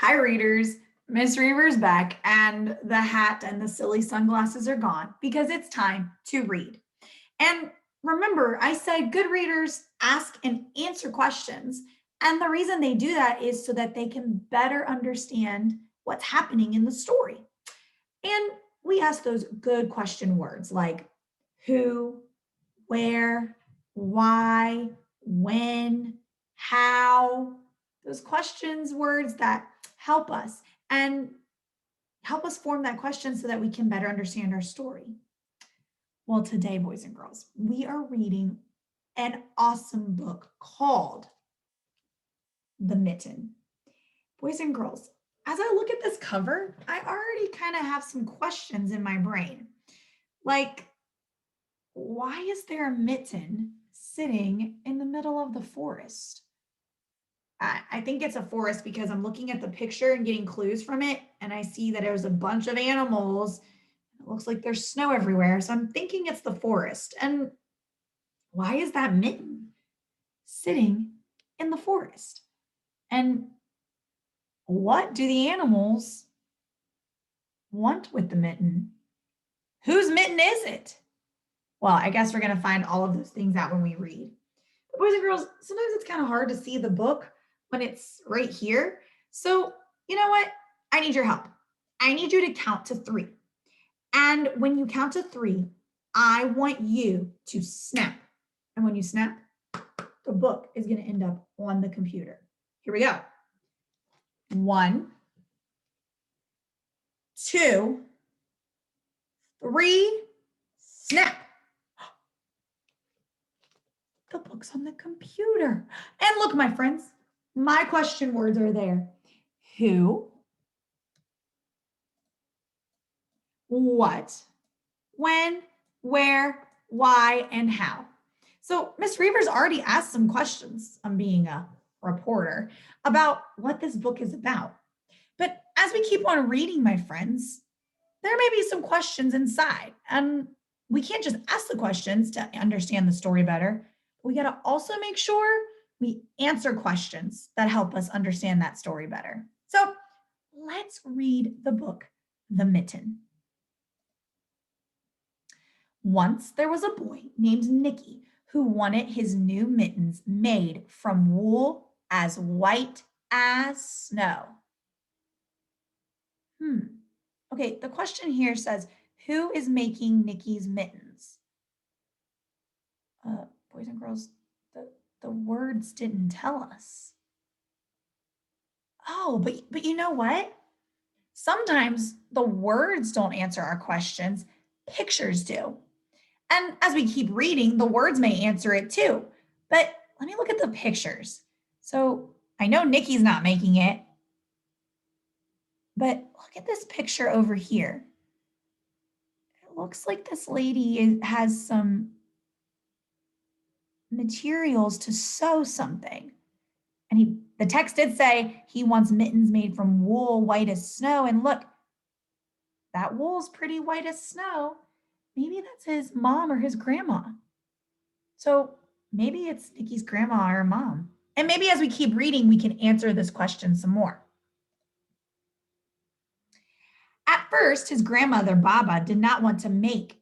Hi, readers. Miss Reaver's back, and the hat and the silly sunglasses are gone because it's time to read. And remember, I said good readers ask and answer questions. And the reason they do that is so that they can better understand what's happening in the story. And we ask those good question words like who, where, why, when, how, those questions, words that help us and help us form that question so that we can better understand our story. Well, today, boys and girls, we are reading an awesome book called The Mitten. Boys and girls, as I look at this cover, I already kind of have some questions in my brain. Like, why is there a mitten sitting in the middle of the forest? I think it's a forest because I'm looking at the picture and getting clues from it, and I see that there's a bunch of animals. It looks like there's snow everywhere, so I'm thinking it's the forest. And why is that mitten sitting in the forest? And what do the animals want with the mitten? Whose mitten is it? Well, I guess we're going to find all of those things out when we read. But boys and girls, sometimes it's kind of hard to see the book when it's right here. So, you know what? I need your help. I need you to count to 3. And when you count to 3, I want you to snap. And when you snap, the book is going to end up on the computer. Here we go. 1, 2, 3, snap. The book's on the computer. And look, my friends, my question words are there. Who, what, when, where, why, and how. So Miss Reaver's already asked some questions, I'm being a reporter, about what this book is about. But as we keep on reading, my friends, there may be some questions inside. And we can't just ask the questions to understand the story better. We got to also make sure we answer questions that help us understand that story better. So let's read the book, The Mitten. Once there was a boy named Nicky who wanted his new mittens made from wool as white as snow. Okay, the question here says, who is making Nicky's mittens? Boys and girls, the words didn't tell us. Oh, but you know what? Sometimes the words don't answer our questions, pictures do. And as we keep reading, the words may answer it too. But let me look at the pictures. So I know Nicky's not making it, but look at this picture over here. It looks like this lady has some materials to sew something. And the text did say he wants mittens made from wool white as snow. And look, that wool's pretty white as snow. Maybe that's his mom or his grandma. So maybe it's Nicky's grandma or mom. And maybe as we keep reading, we can answer this question some more. At first, his grandmother, Baba, did not want to knit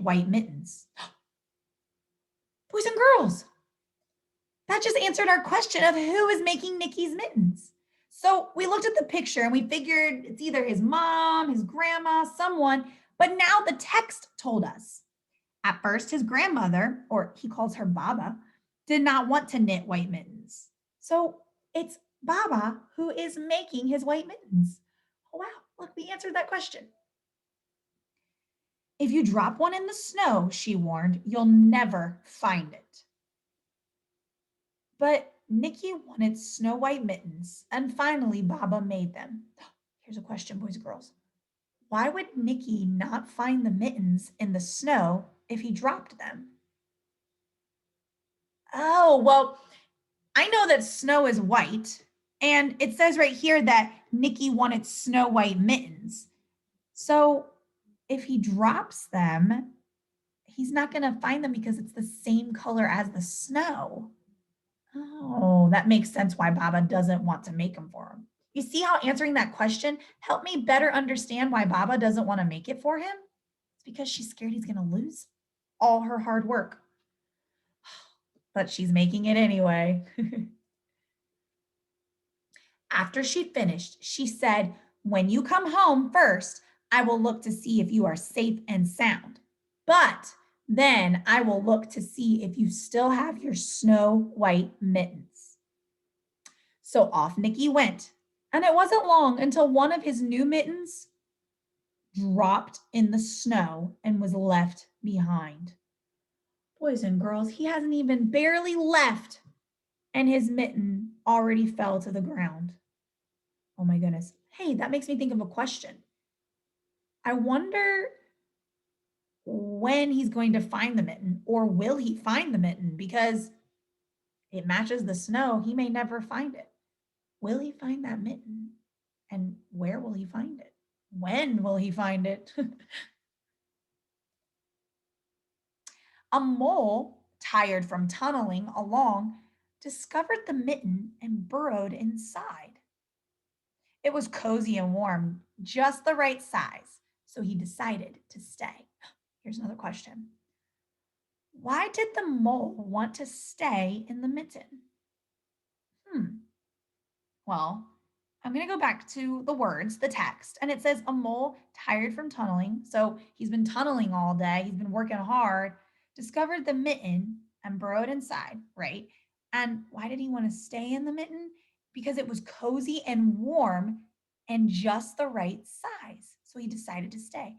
white mittens. Boys and girls, that just answered our question of who is making Nicky's mittens. So we looked at the picture and we figured it's either his mom, his grandma, someone, but now the text told us. At first, his grandmother, or he calls her Baba, did not want to knit white mittens. So it's Baba who is making his white mittens. Oh, wow, look, we answered that question. If you drop one in the snow, she warned, you'll never find it. But Nicky wanted snow white mittens, and finally Baba made them. Here's a question, boys and girls. Why would Nicky not find the mittens in the snow if he dropped them? Oh, well, I know that snow is white, and it says right here that Nicky wanted snow white mittens. So if he drops them, he's not going to find them because it's the same color as the snow. Oh, that makes sense why Baba doesn't want to make them for him. You see how answering that question helped me better understand why Baba doesn't want to make it for him? It's because she's scared he's going to lose all her hard work. But she's making it anyway. After she finished, she said, "When you come home first, I will look to see if you are safe and sound. But then I will look to see if you still have your snow white mittens." So off Nicky went, and it wasn't long until one of his new mittens dropped in the snow and was left behind. Boys and girls, he hasn't even barely left, and his mitten already fell to the ground. Oh my goodness. Hey, that makes me think of a question. I wonder when he's going to find the mitten, or will he find the mitten? Because it matches the snow. He may never find it. Will he find that mitten? And where will he find it? When will he find it? A mole, tired from tunneling along, discovered the mitten and burrowed inside. It was cozy and warm, just the right size, so he decided to stay. Here's another question. Why did the mole want to stay in the mitten? Hmm. Well, I'm going to go back to the words, the text, and it says a mole tired from tunneling. So he's been tunneling all day, he's been working hard, discovered the mitten and burrowed inside, right? And why did he want to stay in the mitten? Because it was cozy and warm and just the right size. So he decided to stay.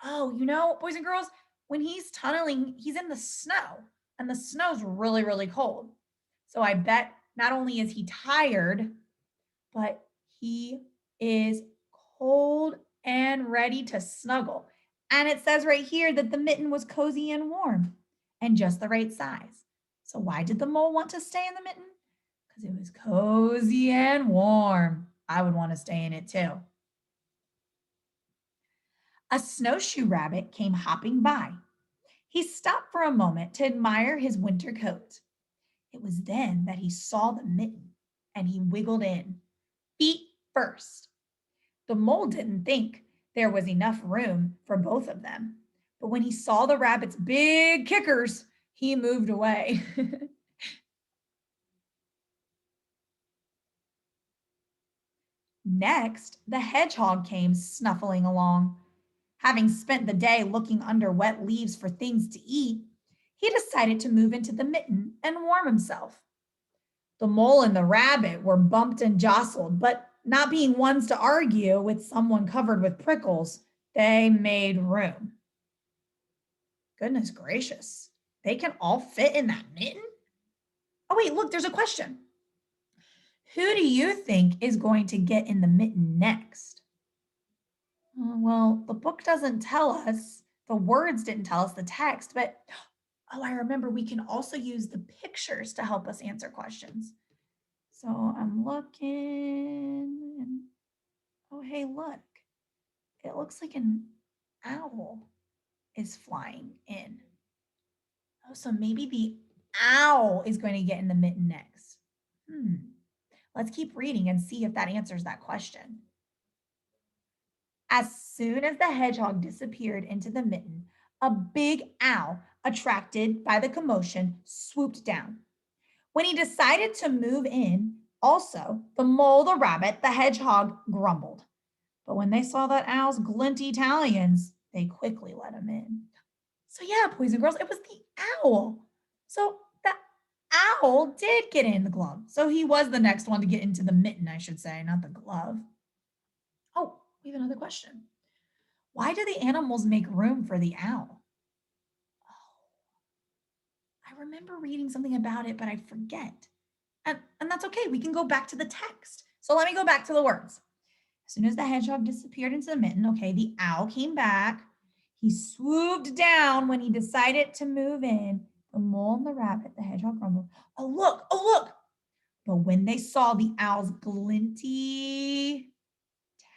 Oh, boys and girls, when he's tunneling, he's in the snow, and the snow's really, really cold. So I bet not only is he tired, but he is cold and ready to snuggle. And it says right here that the mitten was cozy and warm and just the right size. So, why did the mole want to stay in the mitten? Because it was cozy and warm. I would want to stay in it too. A snowshoe rabbit came hopping by. He stopped for a moment to admire his winter coat. It was then that he saw the mitten and he wiggled in, feet first. The mole didn't think there was enough room for both of them. But when he saw the rabbit's big kickers, he moved away. Next, the hedgehog came snuffling along. Having spent the day looking under wet leaves for things to eat, he decided to move into the mitten and warm himself. The mole and the rabbit were bumped and jostled, but not being ones to argue with someone covered with prickles, they made room. Goodness gracious. They can all fit in that mitten? Oh, wait, look, there's a question. Who do you think is going to get in the mitten next? Well, the book doesn't tell us, the words didn't tell us the text, but oh, I remember we can also use the pictures to help us answer questions. So I'm looking and oh, hey, look, it looks like an owl is flying in. Oh, so maybe the owl is going to get in the mitten next. Let's keep reading and see if that answers that question. As soon as the hedgehog disappeared into the mitten, a big owl, attracted by the commotion, swooped down. When he decided to move in, also, the mole, the rabbit, the hedgehog grumbled. But when they saw that owl's glinty talons, they quickly let him in. So, yeah, boys and girls, it was the owl. So, the owl did get in the glove. So, he was the next one to get into the mitten, I should say, not the glove. Oh, we have another question. Why do the animals make room for the owl? Oh, I remember reading something about it, but I forget. And that's okay. We can go back to the text. So, let me go back to the words. As soon as the hedgehog disappeared into the mitten, okay, the owl came back. He swooped down when he decided to move in. The mole and the rabbit, the hedgehog grumbled. Oh, look, oh, look. But when they saw the owl's glinty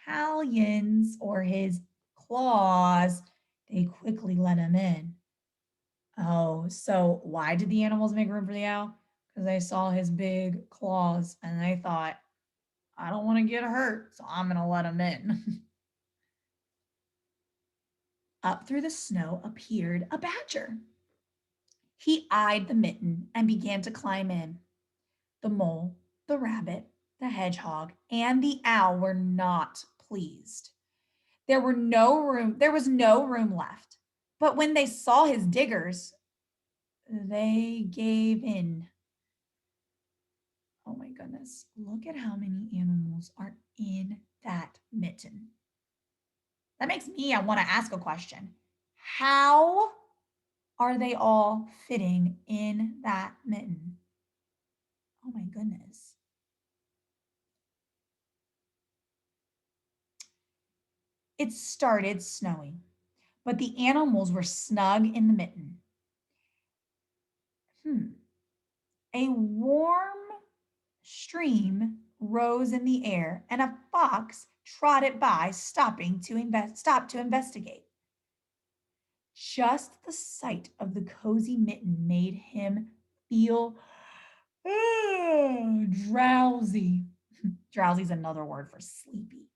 talons or his claws, they quickly let him in. Oh, so why did the animals make room for the owl? because they saw his big claws and they thought, I don't want to get hurt, so I'm going to let him in. Up through the snow appeared a badger. He eyed the mitten and began to climb in. The mole, the rabbit, the hedgehog, and the owl were not pleased. There was no room left. But when they saw his diggers, they gave in. Oh my goodness. Look at how many animals are in that mitten. That makes me, I want to ask a question. How are they all fitting in that mitten? Oh my goodness. It started snowing, but the animals were snug in the mitten. A warm stream rose in the air, and a fox trotted by, stopped to investigate. Just the sight of the cozy mitten made him feel drowsy. Drowsy is another word for sleepy.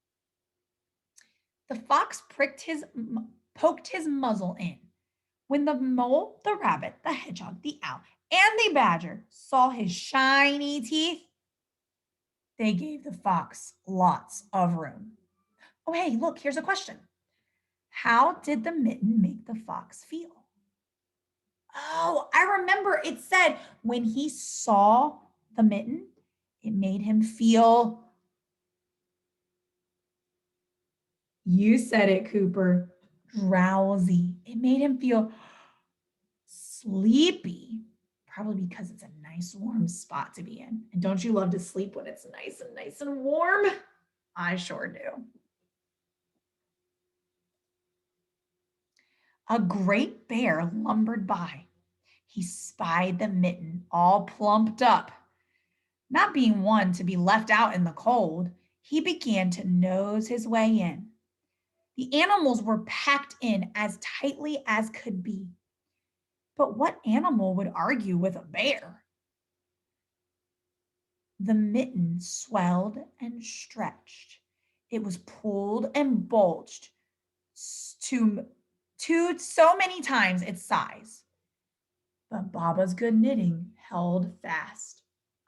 The fox poked his muzzle in. When the mole, the rabbit, the hedgehog, the owl, and the badger saw his shiny teeth, they gave the fox lots of room. Oh, hey, look, here's a question. How did the mitten make the fox feel? Oh, I remember it said when he saw the mitten, it made him feel, you said it, Cooper, drowsy. It made him feel sleepy, probably because it's a nice warm spot to be in. And don't you love to sleep when it's nice and warm? I sure do. A great bear lumbered by. He spied the mitten all plumped up. Not being one to be left out in the cold, he began to nose his way in. The animals were packed in as tightly as could be. But what animal would argue with a bear? The mitten swelled and stretched. It was pulled and bulged to so many times its size. But Baba's good knitting held fast.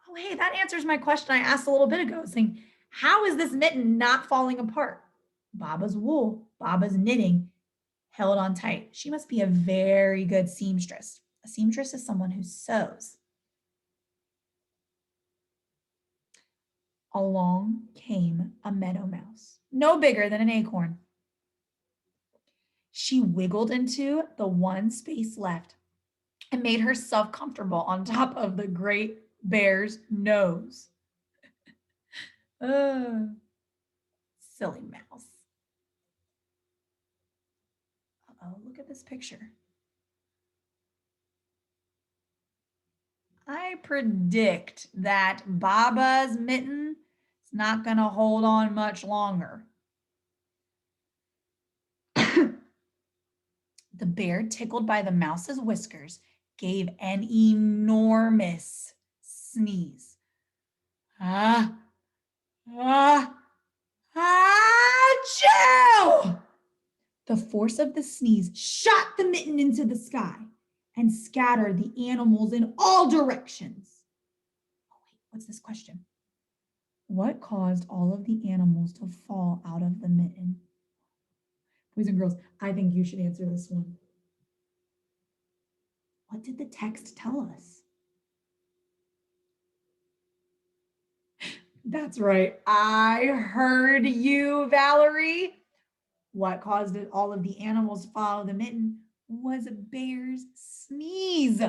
Oh, hey, that answers my question I asked a little bit ago, saying, how is this mitten not falling apart? Baba's wool, Baba's knitting held on tight. She must be a very good seamstress. A seamstress is someone who sews. Along came a meadow mouse, no bigger than an acorn. She wiggled into the one space left and made herself comfortable on top of the great bear's nose. Silly mouse. Uh-oh, look at this picture. I predict that Baba's mitten is not going to hold on much longer. The bear, tickled by the mouse's whiskers, gave an enormous sneeze. Ah, ah, achoo! The force of the sneeze shot the mitten into the sky and scattered the animals in all directions. Oh, wait, what's this question? What caused all of the animals to fall out of the mitten? Boys and girls, I think you should answer this one. What did the text tell us? That's right. I heard you, Valerie. What caused all of the animals to follow the mitten was a bear's sneeze.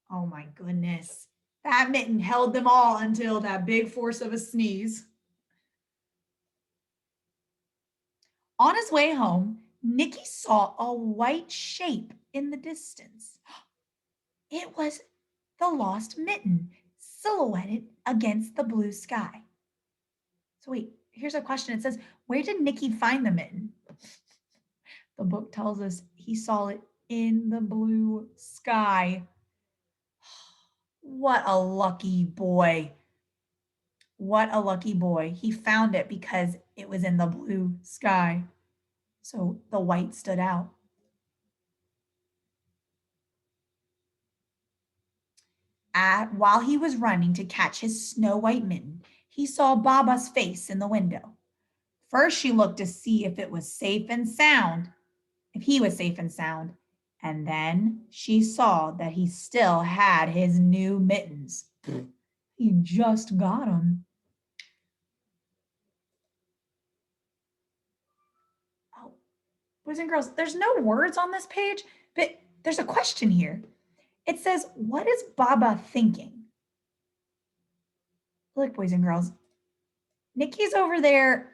Oh my goodness. That mitten held them all until that big force of a sneeze. On his way home, Nicky saw a white shape in the distance. It was the lost mitten, silhouetted against the blue sky. So wait, here's a question. It says, where did Nicky find the mitten? The book tells us he saw it in the blue sky. What a lucky boy. What a lucky boy. He found it because it was in the blue sky. So the white stood out. While he was running to catch his snow white mitten, he saw Baba's face in the window. First, she looked to see if it was safe and sound, if he was safe and sound, and then she saw that he still had his new mittens. He just got them. Oh, boys and girls, there's no words on this page, but there's a question here. It says, "What is Baba thinking?" Look, boys and girls, Nikki's over there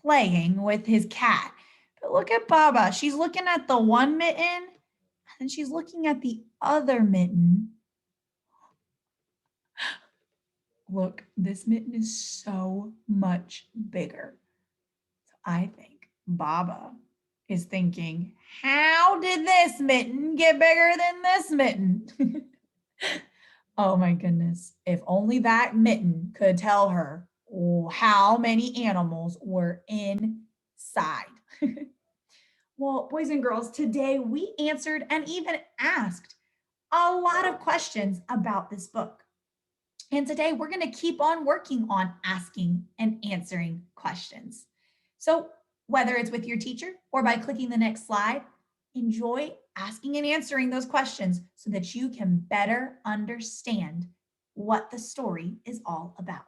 playing with his cat. But look at Baba. She's looking at the one mitten and she's looking at the other mitten. Look, this mitten is so much bigger. So I think Baba is thinking, how did this mitten get bigger than this mitten? Oh my goodness. If only that mitten could tell her how many animals were inside. Well, boys and girls, today we answered and even asked a lot of questions about this book. And today we're going to keep on working on asking and answering questions. So, whether it's with your teacher or by clicking the next slide, enjoy asking and answering those questions so that you can better understand what the story is all about.